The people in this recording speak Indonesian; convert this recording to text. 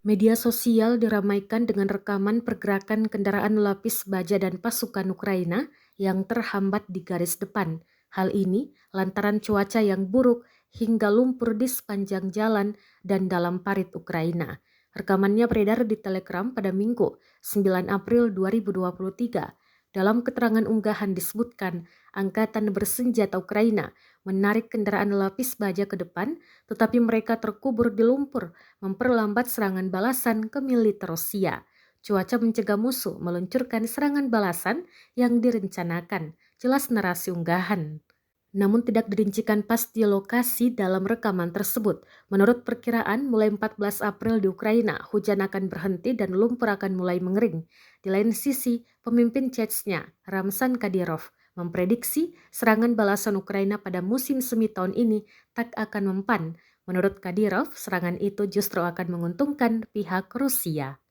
Media sosial diramaikan dengan rekaman pergerakan kendaraan lapis baja dan pasukan Ukraina yang terhambat di garis depan. Hal ini lantaran cuaca yang buruk hingga lumpur di sepanjang jalan dan dalam parit Ukraina. Rekamannya beredar di Telegram pada Minggu, 9 April 2023. Dalam keterangan unggahan disebutkan, Angkatan Bersenjata Ukraina menarik kendaraan lapis baja ke depan, tetapi mereka terkubur di lumpur memperlambat serangan balasan ke militer Rusia. Cuaca mencegah musuh meluncurkan serangan balasan yang direncanakan, jelas narasi unggahan. Namun tidak dirincikan pasti lokasi dalam rekaman tersebut. Menurut perkiraan, mulai 14 April di Ukraina, hujan akan berhenti dan lumpur akan mulai mengering. Di lain sisi, pemimpin Chechnya, Ramzan Kadyrov, memprediksi serangan balasan Ukraina pada musim semi tahun ini tak akan mempan. Menurut Kadyrov, serangan itu justru akan menguntungkan pihak Rusia.